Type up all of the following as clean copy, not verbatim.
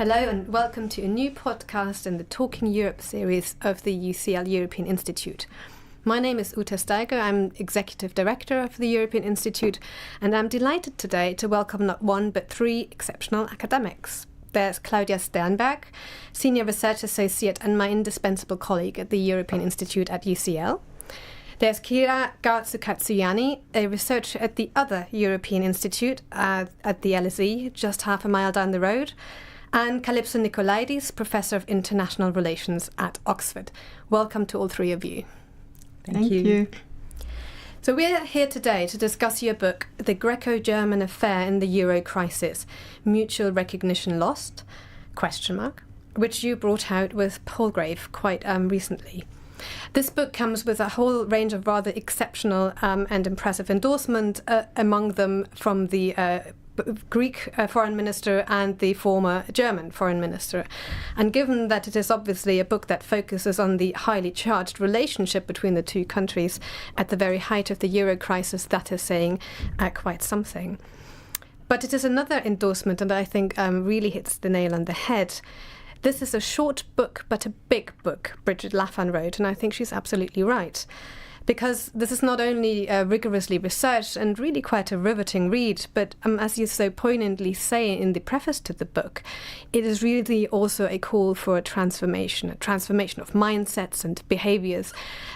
Hello and welcome to a new podcast in the Talking Europe series of the UCL European Institute. My name is Staiger. I'm Executive Director of the European Institute, and I'm delighted today to welcome not one but three exceptional academics. There's Claudia Sternberg, Senior Research Associate and my indispensable colleague at the European Institute at UCL. There's Kira Gartzou-Katsouyanni, a researcher at the other European Institute at the LSE, just half a mile down the road, and Kalypso Nicolaïdis, Professor of International Relations at Oxford. Welcome to all three of you. Thank you. So we're here today to discuss your book, The Greco-German Affair in the Euro Crisis, Mutual Recognition Lost, ? Which you brought out with Palgrave quite recently. This book comes with a whole range of rather exceptional and impressive endorsement, among them from the Greek foreign minister and the former German foreign minister. And given that it is obviously a book that focuses on the highly charged relationship between the two countries at the very height of the Euro crisis, that is saying quite something. But it is another endorsement that I think really hits the nail on the head. This is a short book, but a big book, Bridget Laffan wrote, and I think she's absolutely right. Because this is not only rigorously researched and really quite a riveting read, but as you so poignantly say in the preface to the book, it is really also a call for a transformation of mindsets and behaviours,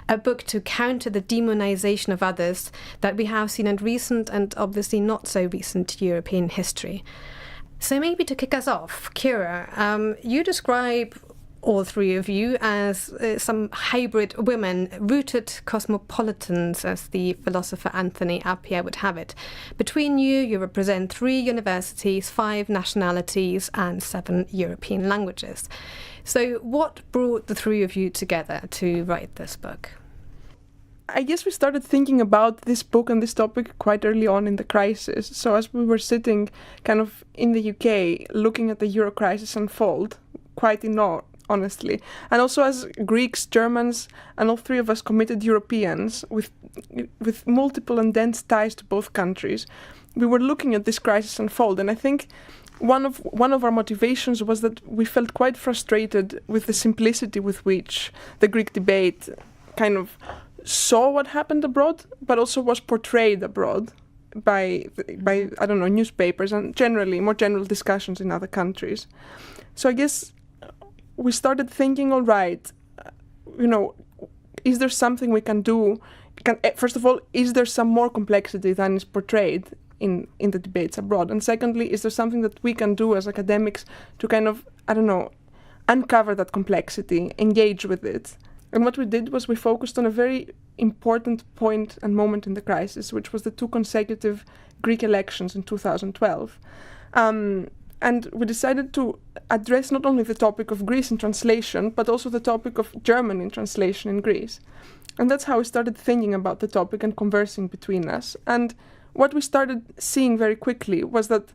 a book to counter the demonization of others that we have seen in recent and obviously not so recent European history. So maybe to kick us off, Kira, you describe all three of you as some hybrid women, rooted cosmopolitans, as the philosopher Anthony Appiah would have it. Between you represent 3 universities, 5 nationalities, and 7 European languages. So what brought the three of you together to write this book? I guess we started thinking about this book and this topic quite early on in the crisis. So as we were sitting kind of in the UK, looking at the Euro crisis unfold, quite in awe, honestly. And also as Greeks, Germans, and all three of us committed Europeans with multiple and dense ties to both countries, we were looking at this crisis unfold. And I think one of our motivations was that we felt quite frustrated with the simplicity with which the Greek debate kind of saw what happened abroad, but also was portrayed abroad by newspapers and generally more general discussions in other countries. So I guess we started thinking, all right, is there something we can do? First of all, is there some more complexity than is portrayed in the debates abroad? And secondly, is there something that we can do as academics to kind of, uncover that complexity, engage with it? And what we did was we focused on a very important point and moment in the crisis, which was the 2 consecutive Greek elections in 2012. And we decided to address not only the topic of Greece in translation, but also the topic of German in translation in Greece. And that's how we started thinking about the topic and conversing between us. And what we started seeing very quickly was that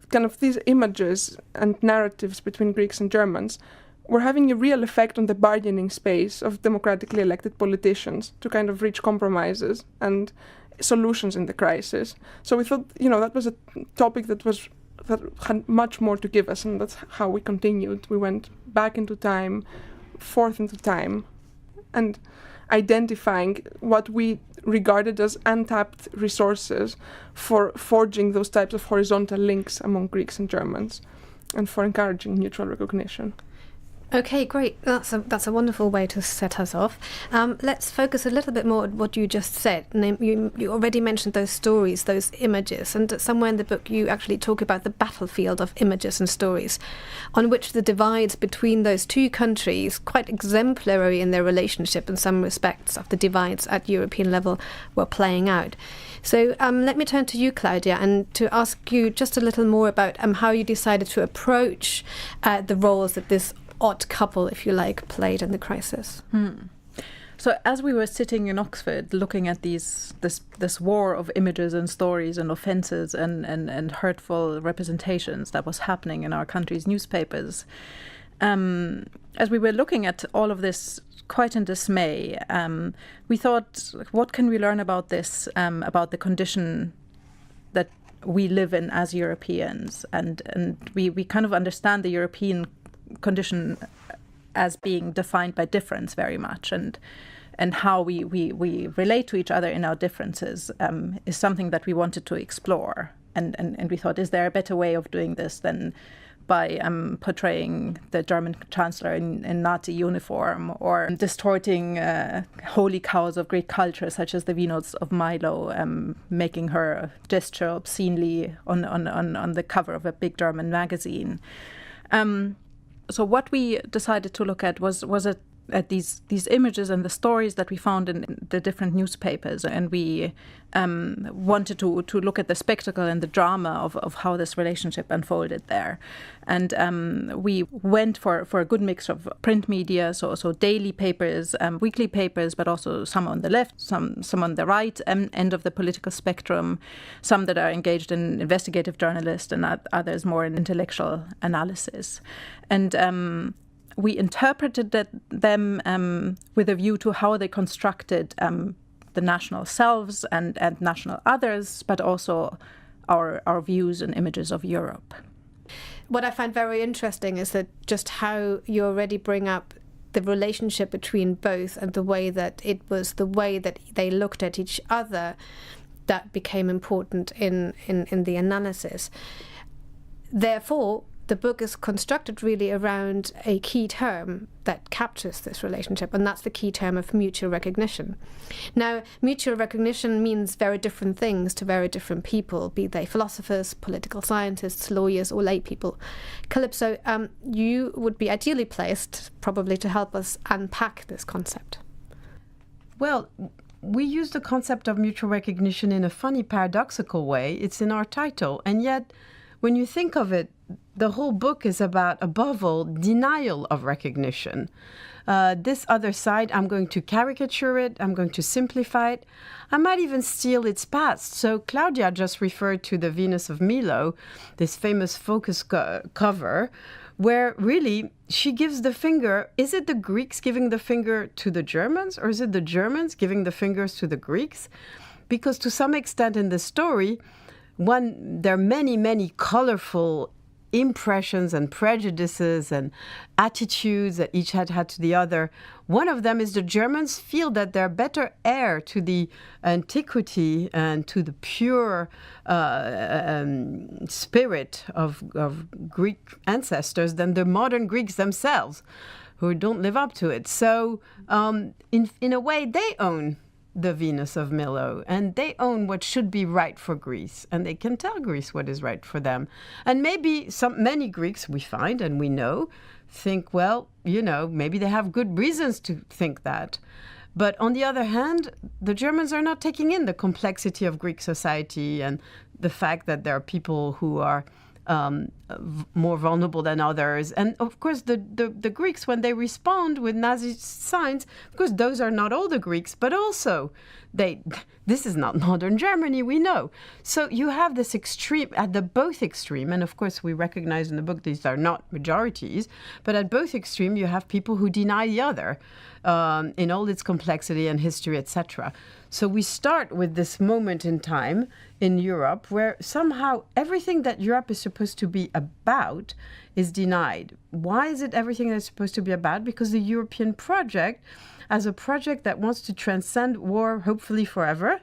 kind of these images and narratives between Greeks and Germans were having a real effect on the bargaining space of democratically elected politicians to kind of reach compromises and solutions in the crisis. So we thought, that was a topic that had much more to give us, and that's how we continued. We went back into time, forth into time, and identifying what we regarded as untapped resources for forging those types of horizontal links among Greeks and Germans, and for encouraging mutual recognition. Okay, great. That's a wonderful way to set us off. Let's focus a little bit more on what you just said. You already mentioned those stories, those images, and somewhere in the book you actually talk about the battlefield of images and stories, on which the divides between those two countries, quite exemplary in their relationship in some respects of the divides at European level, were playing out. So let me turn to you, Claudia, and to ask you just a little more about how you decided to approach the roles that this odd couple, if you like, played in the crisis. So as we were sitting in Oxford looking at this war of images and stories and offences and hurtful representations that was happening in our country's newspapers, as we were looking at all of this quite in dismay, we thought, what can we learn about this, about the condition that we live in as Europeans, and we kind of understand the European condition as being defined by difference very much, and how we relate to each other in our differences is something that we wanted to explore. And we thought, is there a better way of doing this than by portraying the German Chancellor in Nazi uniform, or distorting holy cows of Greek culture, such as the Venus of Milo, making her gesture obscenely on the cover of a big German magazine. So what we decided to look at was at these images and the stories that we found in the different newspapers, and we wanted to look at the spectacle and the drama of how this relationship unfolded there. And we went for a good mix of print media, so daily papers, weekly papers, but also some on the left, some on the right end of the political spectrum, some that are engaged in investigative journalists, and others more in intellectual analysis. And we interpreted them with a view to how they constructed the national selves and national others, but also our views and images of Europe. What I find very interesting is that just how you already bring up the relationship between both, and the way that it was the way that they looked at each other that became important in the analysis. Therefore, the book is constructed really around a key term that captures this relationship, and that's the key term of mutual recognition. Now, mutual recognition means very different things to very different people, be they philosophers, political scientists, lawyers, or lay people. Kalypso, you would be ideally placed probably to help us unpack this concept. Well, we use the concept of mutual recognition in a funny, paradoxical way. It's in our title, and yet when you think of it, the whole book is about, above all, denial of recognition. This other side, I'm going to caricature it, I'm going to simplify it, I might even steal its past. So Claudia just referred to the Venus of Milo, this famous focus cover, where really she gives the finger. Is it the Greeks giving the finger to the Germans, or is it the Germans giving the fingers to the Greeks? Because to some extent in the story, there are many, many colorful impressions and prejudices and attitudes that each had to the other. One of them is the Germans feel that they're better heir to the antiquity and to the pure spirit of Greek ancestors than the modern Greeks themselves, who don't live up to it. So in a way, they own the Venus of Milo, and they own what should be right for Greece, and they can tell Greece what is right for them. And maybe many Greeks, we find and we know, think, well, maybe they have good reasons to think that. But on the other hand, the Germans are not taking in the complexity of Greek society and the fact that there are people who are more vulnerable than others. And of course, the Greeks, when they respond with Nazi signs, of course, those are not all the Greeks, but also this is not modern Germany, we know. So you have this extreme, at the both extreme, and of course we recognize in the book these are not majorities, but at both extreme you have people who deny the other in all its complexity and history, etc. So we start with this moment in time in Europe where somehow everything that Europe is supposed to be about is denied. Why is it everything that's supposed to be about? Because the European project, as a project that wants to transcend war, hopefully forever,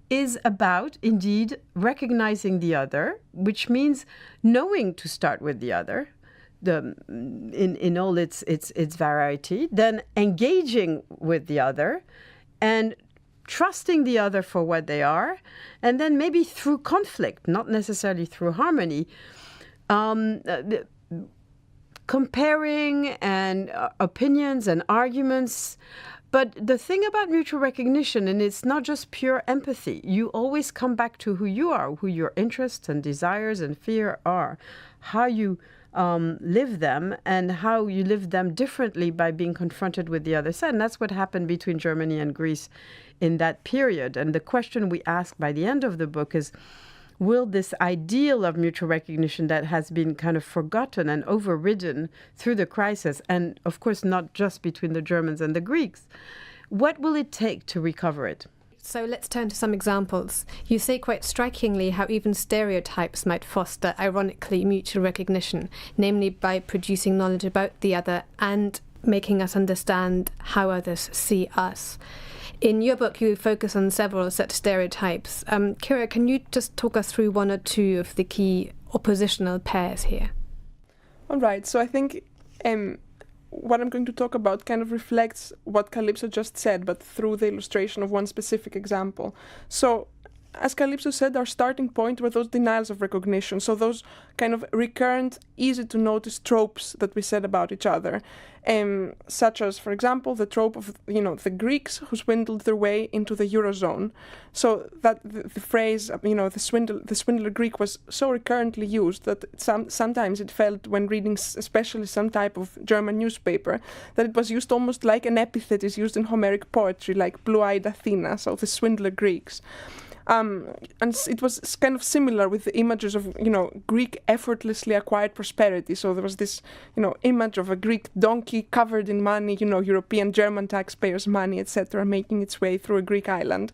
is about, indeed, recognizing the other, which means knowing to start with the other, in all its variety, then engaging with the other, and trusting the other for what they are, and then maybe through conflict, not necessarily through harmony, comparing and opinions and arguments. But the thing about mutual recognition, and it's not just pure empathy, you always come back to who you are, who your interests and desires and fear are, how you live them, and how you live them differently by being confronted with the other side. And that's what happened between Germany and Greece in that period. And the question we ask by the end of the book is, will this ideal of mutual recognition that has been kind of forgotten and overridden through the crisis, and of course not just between the Germans and the Greeks, what will it take to recover it? So let's turn to some examples. You say quite strikingly how even stereotypes might foster, ironically, mutual recognition, namely by producing knowledge about the other and making us understand how others see us. In your book, you focus on several such stereotypes. Kira, can you just talk us through one or two of the key oppositional pairs here? All right. So I think what I'm going to talk about kind of reflects what Kalypso just said, but through the illustration of one specific example. So, as Kalypso said, our starting point were those denials of recognition, so those kind of recurrent, easy-to-notice tropes that we said about each other, such as, for example, the trope of the Greeks who swindled their way into the Eurozone. So that the phrase, the swindler Greek was so recurrently used that sometimes it felt, when reading especially some type of German newspaper, that it was used almost like an epithet is used in Homeric poetry, like blue-eyed Athena, so the swindler Greeks. And it was kind of similar with the images of, Greek effortlessly acquired prosperity. So there was this, image of a Greek donkey covered in money, European, German taxpayers' money, etc., making its way through a Greek island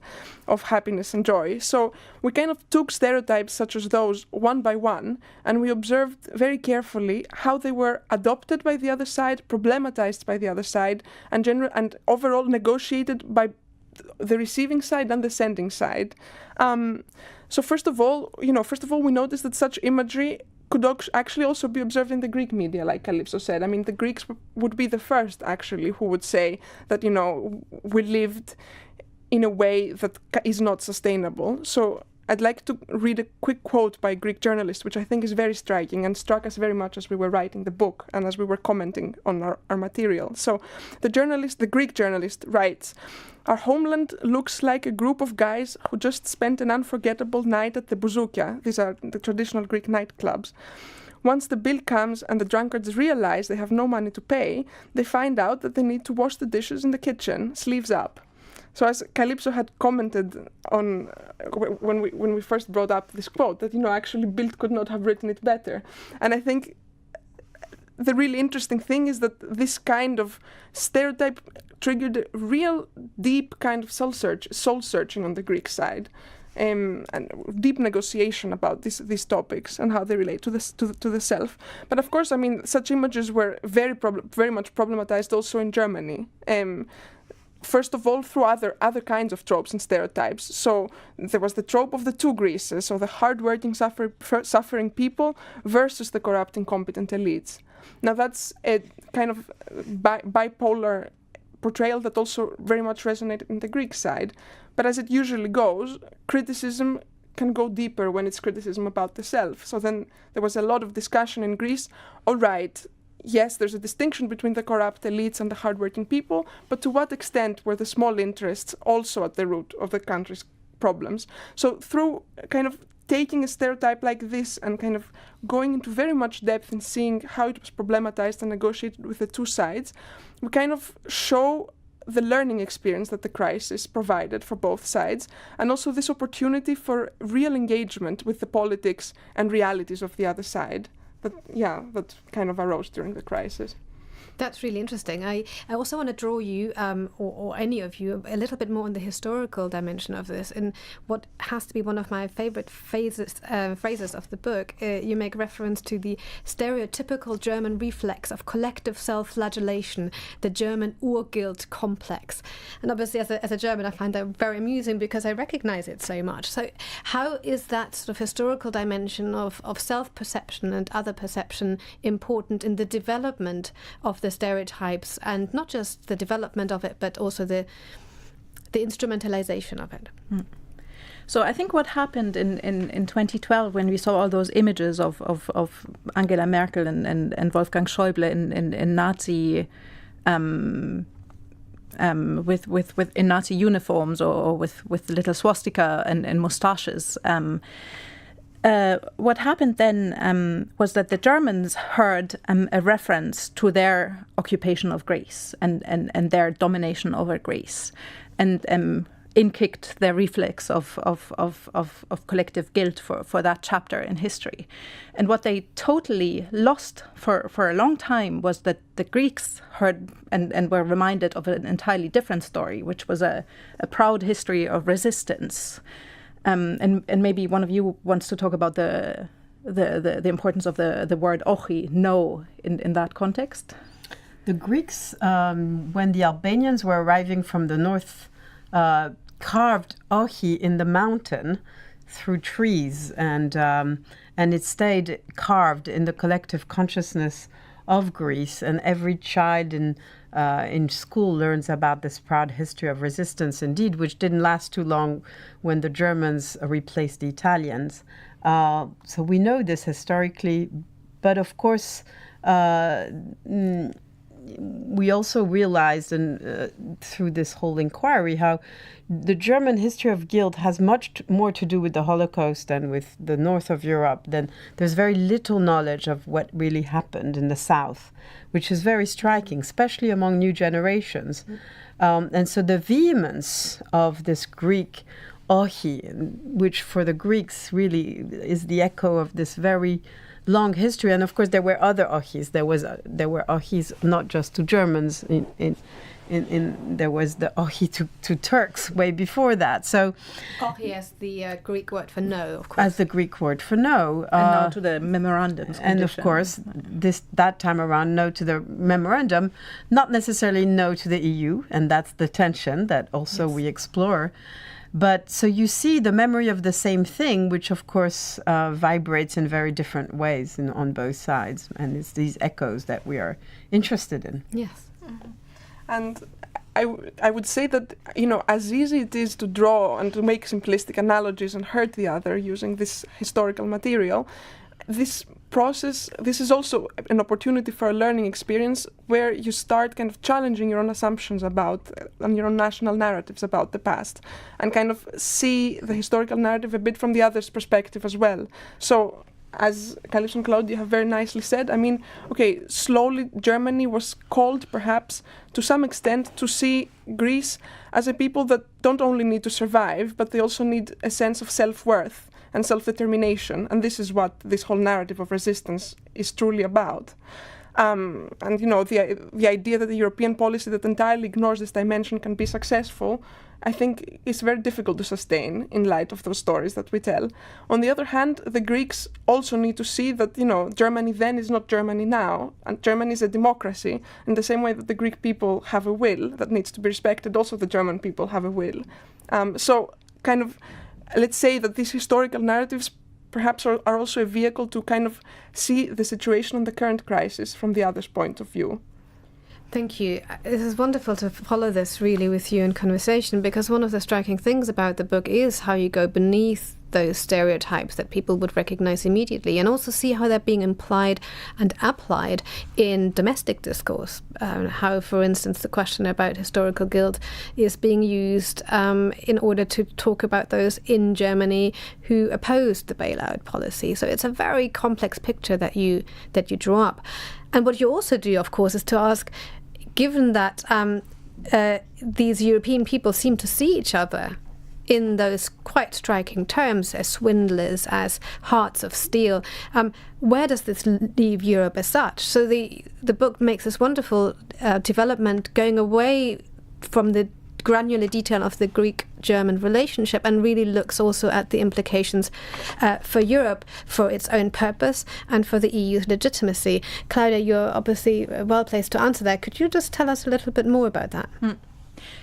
of happiness and joy. So we kind of took stereotypes such as those one by one, and we observed very carefully how they were adopted by the other side, problematized by the other side, and overall negotiated by the receiving side and the sending side. So first of all, we noticed that such imagery could actually also be observed in the Greek media, like Kalypso said. I mean, the Greeks would be the first, actually, who would say that, we lived in a way that is not sustainable. So I'd like to read a quick quote by a Greek journalist, which I think is very striking and struck us very much as we were writing the book and as we were commenting on our material. So the Greek journalist writes, "Our homeland looks like a group of guys who just spent an unforgettable night at the bouzoukia." These are the traditional Greek nightclubs. "Once the bill comes and the drunkards realize they have no money to pay, they find out that they need to wash the dishes in the kitchen, sleeves up." So as Kalypso had commented on when we first brought up this quote, that actually Bild could not have written it better. And I think the really interesting thing is that this kind of stereotype triggered a real deep kind of soul searching on the Greek side, and deep negotiation about these topics and how they relate to the self. But of course, I mean, such images were very much problematized also in Germany. First of all, through other kinds of tropes and stereotypes. So there was the trope of the two Greeces, so the hard-working, suffering people versus the corrupt, incompetent elites. Now that's a kind of bipolar portrayal that also very much resonated in the Greek side. But as it usually goes, criticism can go deeper when it's criticism about the self. So then there was a lot of discussion in Greece. All right, yes, there's a distinction between the corrupt elites and the hardworking people, but to what extent were the small interests also at the root of the country's problems? So through kind of taking a stereotype like this and kind of going into very much depth and seeing how it was problematized and negotiated with the two sides, we kind of show the learning experience that the crisis provided for both sides, and also this opportunity for real engagement with the politics and realities of the other side that kind of arose during the crisis. That's really interesting. I also want to draw you, or any of you, a little bit more on the historical dimension of this. In what has to be one of my favorite phrases of the book, you make reference to the stereotypical German reflex of collective self-flagellation, the German Urguilt complex. And obviously, as a German, I find that very amusing because I recognize it so much. So how is that sort of historical dimension of self-perception and other perception important in the development of the stereotypes, and not just the development of it, but also the instrumentalization of it? So I think what happened in 2012 when we saw all those images of Angela Merkel and Wolfgang Schäuble in Nazi with in Nazi uniforms or with little swastika and mustaches. What happened then was that the Germans heard a reference to their occupation of Greece and their domination over Greece. And in-kicked their reflex of collective guilt for that chapter in history. And what they totally lost for a long time was that the Greeks heard and were reminded of an entirely different story, which was a proud history of resistance. And maybe one of you wants to talk about the importance of the word ochi, no, in that context. The Greeks, when the Albanians were arriving from the north, carved ochi in the mountain through trees, and it stayed carved in the collective consciousness of Greece. And every child in school learns about this proud history of resistance, indeed, which didn't last too long when the Germans replaced the Italians. So we know this historically, but of course, we also realized through this whole inquiry how the German history of guilt has much more to do with the Holocaust and with the north of Europe. Then there's very little knowledge of what really happened in the south, which is very striking, especially among new generations. And so the vehemence of this Greek ochi, which for the Greeks really is the echo of this very long history, and of course there were other ochis. There were ochis not just to Germans. There was the ochi to Turks way before that. So ochi as the Greek word for no, of course. As the Greek word for no, and now to the memorandums. And of course, that time around, no to the memorandum, not necessarily no to the EU, and that's the tension that also we explore. But so you see the memory of the same thing, which of course vibrates in very different ways on both sides. And it's these echoes that we are interested in. Yes. Mm-hmm. And I would say that, as easy it is to draw and to make simplistic analogies and hurt the other using this historical material, this process, this is also an opportunity for a learning experience where you start kind of challenging your own assumptions about and your own national narratives about the past, and kind of see the historical narrative a bit from the other's perspective as well. So, as Kalypso and Claudia have very nicely said, slowly Germany was called, perhaps, to some extent, to see Greece as a people that don't only need to survive, but they also need a sense of self-worth and self-determination. And this is what this whole narrative of resistance is truly about. The idea that the European policy that entirely ignores this dimension can be successful, I think is very difficult to sustain in light of those stories that we tell. On the other hand, the Greeks also need to see that, Germany then is not Germany now, and Germany is a democracy. In the same way that the Greek people have a will that needs to be respected, also the German people have a will. Let's say that these historical narratives perhaps are also a vehicle to kind of see the situation on the current crisis from the other's point of view. Thank you. It is wonderful to follow this really with you in conversation, because one of the striking things about the book is how you go beneath those stereotypes that people would recognize immediately, and also see how they're being implied and applied in domestic discourse. How, for instance, the question about historical guilt is being used in order to talk about those in Germany who opposed the bailout policy. So it's a very complex picture that you draw up. And what you also do, of course, is to ask, given that these European people seem to see each other in those quite striking terms as swindlers, as hearts of steel, where does this leave Europe as such? So the book makes this wonderful development going away from the granular detail of the Greek-German relationship and really looks also at the implications for Europe, for its own purpose and for the EU's legitimacy. Claudia, you're obviously well placed to answer that. Could you just tell us a little bit more about that?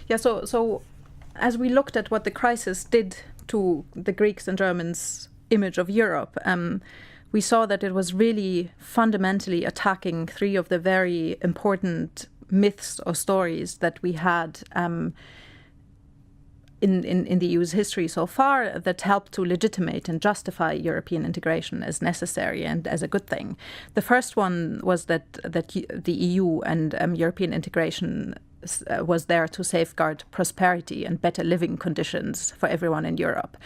Yeah, so as we looked at what the crisis did to the Greeks and Germans' image of Europe, we saw that it was really fundamentally attacking three of the very important myths or stories that we had in the EU's history so far that helped to legitimate and justify European integration as necessary and as a good thing. The first one was that the EU and European integration was there to safeguard prosperity and better living conditions for everyone in Europe.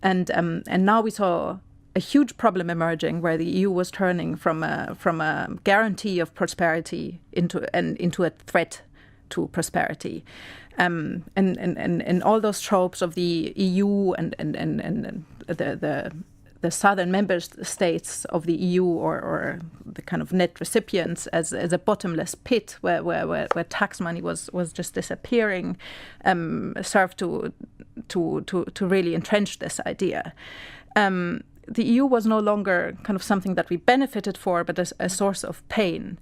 And now we saw a huge problem emerging where the EU was turning from a guarantee of prosperity into a threat to prosperity. And all those tropes of the EU and the southern member states of the EU or the kind of net recipients as a bottomless pit where tax money was just disappearing, served to really entrench this idea. The EU was no longer kind of something that we benefited for, but as a source of pain.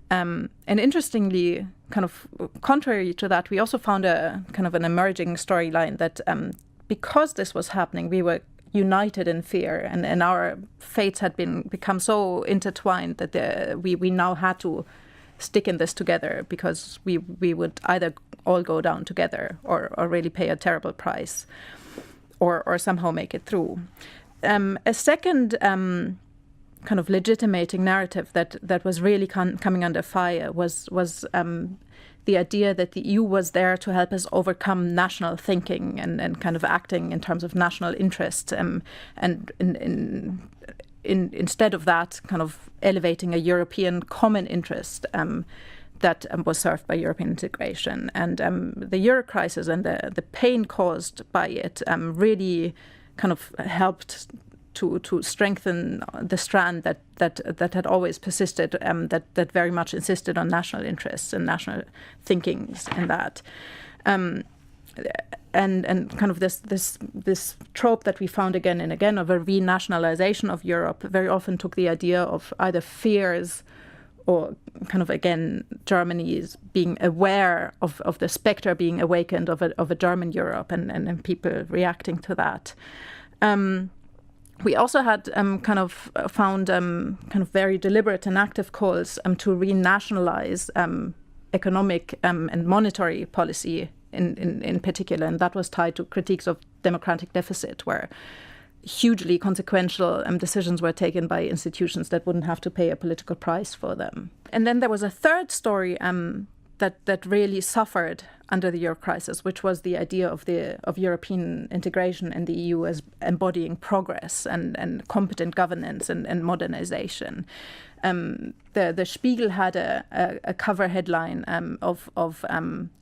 And interestingly, kind of contrary to that, we also found a kind of an emerging storyline that because this was happening, we were united in fear, and our fates had become so intertwined that we now had to stick in this together, because we would either all go down together or really pay a terrible price or somehow make it through. A second kind of legitimating narrative that was really coming under fire was the idea that the EU was there to help us overcome national thinking and kind of acting in terms of national interest, and instead of that, kind of elevating a European common interest that was served by European integration. And the Euro crisis and the pain caused by it really kind of helped to strengthen the strand that had always persisted, that very much insisted on national interests and national thinkings in that. And kind of this trope that we found again and again of a renationalization of Europe very often took the idea of either fears or kind of, again, Germany's being aware of the spectre being awakened of a German Europe and people reacting to that. We also had kind of found kind of very deliberate and active calls to renationalize economic and monetary policy in particular, and that was tied to critiques of democratic deficit, where hugely consequential decisions were taken by institutions that wouldn't have to pay a political price for them. And then there was a third story that really suffered under the Euro crisis, which was the idea of European integration in the EU as embodying progress and competent governance and modernization. The Spiegel had a cover headline of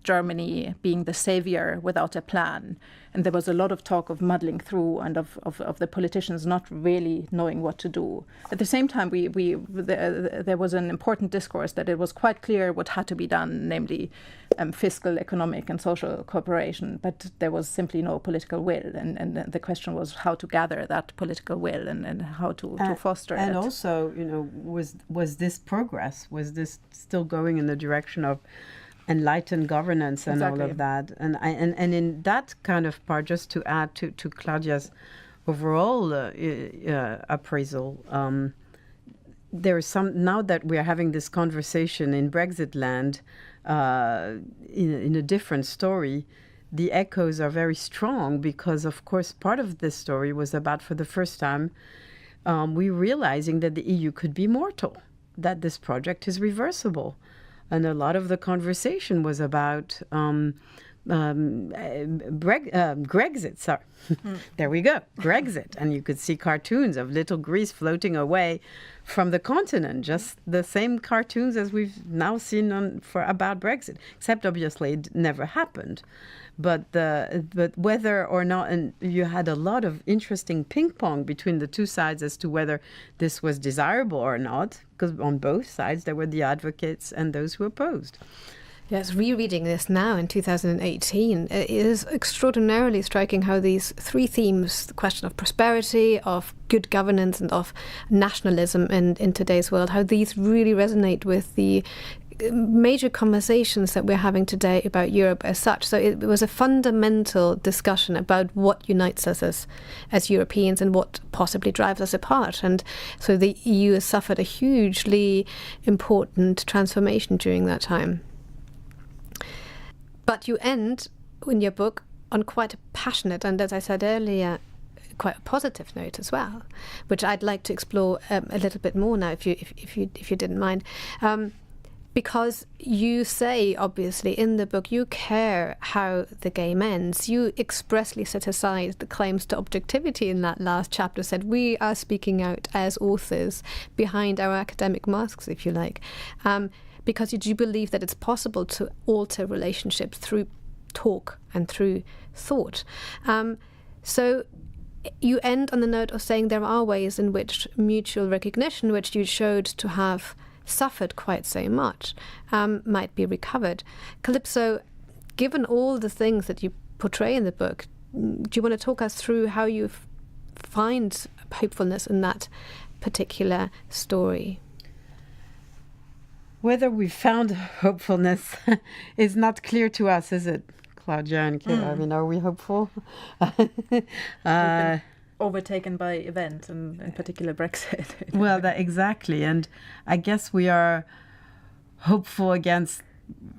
Germany being the savior without a plan. And there was a lot of talk of muddling through and of the politicians not really knowing what to do. At the same time, there was an important discourse that it was quite clear what had to be done, namely fiscal, economic and social cooperation, but there was simply no political will. And the question was how to gather that political will and how to foster it. And also, was this progress? Was this still going in the direction of enlightened governance and Exactly. all of that? And in that kind of part, just to add to Claudia's overall appraisal, there is some, now that we are having this conversation in Brexit land, in a different story, the echoes are very strong, because of course part of this story was about, for the first time, we realizing that the EU could be mortal, that this project is reversible. And a lot of the conversation was about Grexit. Sorry, there we go, Grexit. And you could see cartoons of little Greece floating away from the continent, just the same cartoons as we've now seen about Brexit, except obviously it never happened. But whether or not, and you had a lot of interesting ping pong between the two sides as to whether this was desirable or not, because on both sides there were the advocates and those who opposed. Yes, rereading this now in 2018, it is extraordinarily striking how these three themes, the question of prosperity, of good governance and of nationalism in today's world, how these really resonate with the major conversations that we're having today about Europe as such. So it was a fundamental discussion about what unites us as Europeans and what possibly drives us apart. And so the EU has suffered a hugely important transformation during that time. But you end in your book on quite a passionate and, as I said earlier, quite a positive note as well, which I'd like to explore a little bit more now, if you didn't mind. Because you say, obviously, in the book, you care how the game ends. You expressly set aside the claims to objectivity in that last chapter, said we are speaking out as authors behind our academic masks, if you like, because you do believe that it's possible to alter relationships through talk and through thought. So you end on the note of saying there are ways in which mutual recognition, which you showed to have suffered quite so much, might be recovered. Kalypso, given all the things that you portray in the book, do you want to talk us through how you find hopefulness in that particular story? Whether we found hopefulness is not clear to us, is it, Claudia and Kira? I mean, are we hopeful? We've been overtaken by events, and in particular Brexit. Well, exactly. And I guess we are hopeful against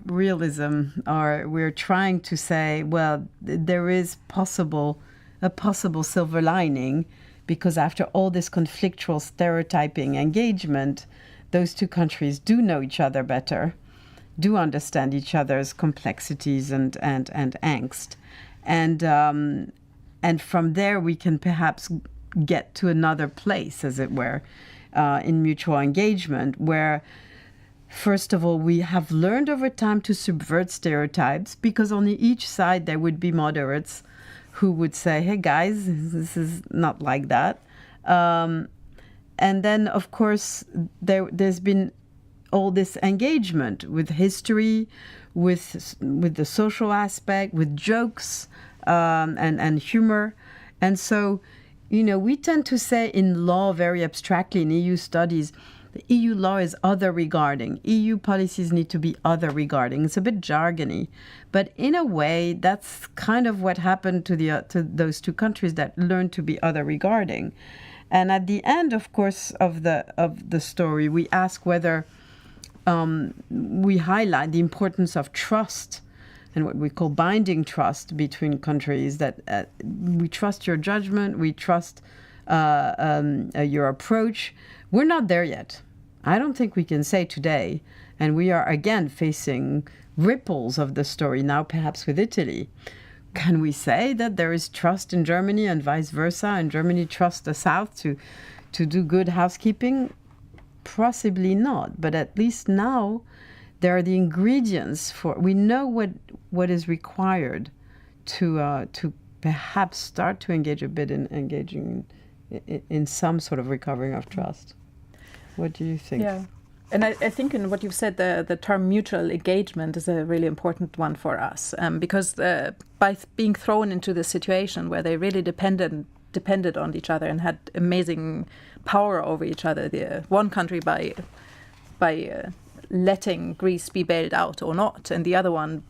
realism, or we're trying to say, well, there is a possible silver lining, because after all this conflictual stereotyping engagement, those two countries do know each other better, do understand each other's complexities and angst. And from there, we can perhaps get to another place, as it were, in mutual engagement, where, first of all, we have learned over time to subvert stereotypes, because on each side there would be moderates who would say, hey, guys, this is not like that. And then, of course, there's been all this engagement with history, with the social aspect, with jokes and humor. And so, we tend to say in law very abstractly in EU studies, the EU law is other regarding. EU policies need to be other regarding. It's a bit jargony. But in a way, that's kind of what happened to those two countries that learned to be other regarding. And at the end, of course, of the story, we ask whether we highlight the importance of trust and what we call binding trust between countries, that we trust your judgment, we trust your approach. We're not there yet. I don't think we can say today, and we are again facing ripples of the story now, perhaps with Italy. Can we say that there is trust in Germany and vice versa, and Germany trusts the South to do good housekeeping? Possibly not, but at least now there are the ingredients we know what is required to perhaps start to engage a bit in engaging in some sort of recovering of trust. What do you think? Yeah. And I think in what you've said, the term mutual engagement is a really important one for us, because by being thrown into this situation where they really depended on each other and had amazing power over each other, the one country by letting Greece be bailed out or not, and the other one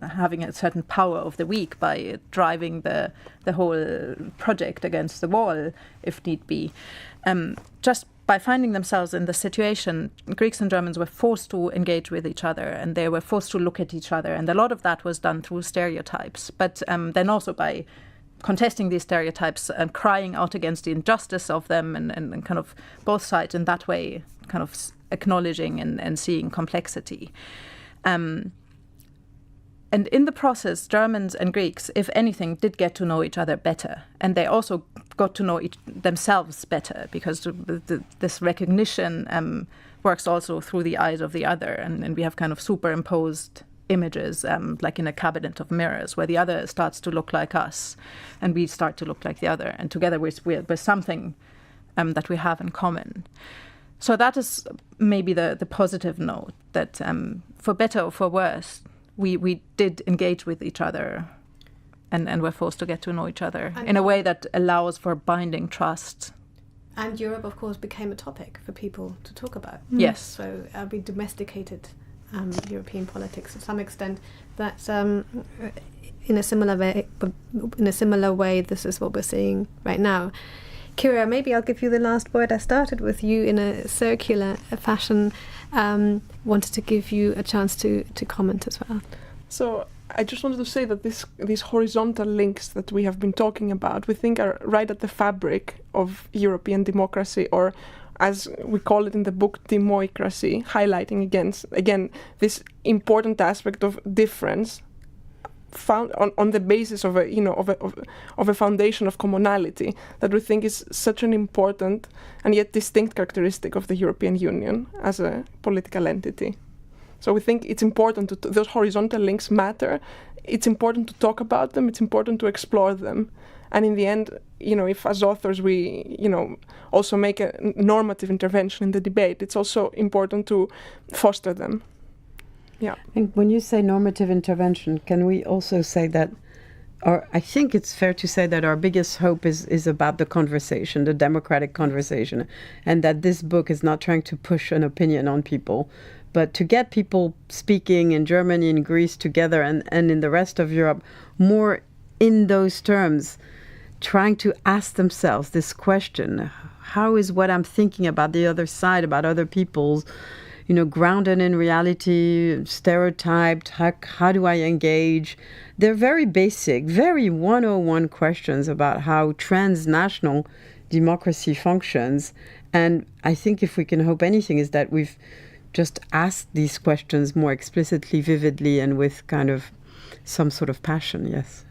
having a certain power of the weak by driving the whole project against the wall, if need be. Just by finding themselves in the situation, Greeks and Germans were forced to engage with each other, and they were forced to look at each other. And a lot of that was done through stereotypes, but then also by contesting these stereotypes and crying out against the injustice of them, and kind of both sides in that way kind of acknowledging and seeing complexity. And in the process, Germans and Greeks, if anything, did get to know each other better. And they also got to know themselves better, because this recognition works also through the eyes of the other. And we have kind of superimposed images, like in a cabinet of mirrors, where the other starts to look like us and we start to look like the other. And together we're something that we have in common. So that is maybe the positive note, that for better or for worse, we did engage with each other and were forced to get to know each other in a way that allows for binding trust. And Europe, of course, became a topic for people to talk about. Yes. So we domesticated European politics to some extent. That in a similar way, this is what we're seeing right now. Kira, maybe I'll give you the last word. I started with you in a circular fashion. Wanted to give you a chance to comment as well. So I just wanted to say that these horizontal links that we have been talking about, we think are right at the fabric of European democracy, or as we call it in the book, demoicracy, highlighting again this important aspect of difference found on the basis of a foundation of commonality that we think is such an important and yet distinct characteristic of the European Union as a political entity. So we think it's important those horizontal links matter it's important to talk about them, it's important to explore them. And in the end, if as authors we, also make a normative intervention in the debate, it's also important to foster them. Yeah. And when you say normative intervention, can we also say that, or I think it's fair to say that our biggest hope is about the conversation, the democratic conversation, and that this book is not trying to push an opinion on people, but to get people speaking in Germany and Greece together and in the rest of Europe more in those terms, trying to ask themselves this question: how is what I'm thinking about the other side, about other people's, grounded in reality, stereotyped? How do I engage? They're very basic, very 101 questions about how transnational democracy functions. And I think if we can hope anything is that we've just asked these questions more explicitly, vividly, and with kind of some sort of passion, yes.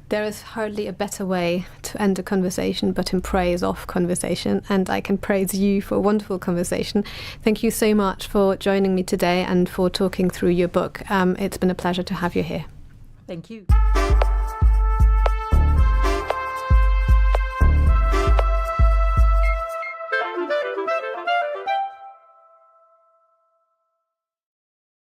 There is hardly a better way to end a conversation but in praise of conversation, and I can praise you for a wonderful conversation. Thank you so much for joining me today and for talking through your book. It's been a pleasure to have you here. Thank you.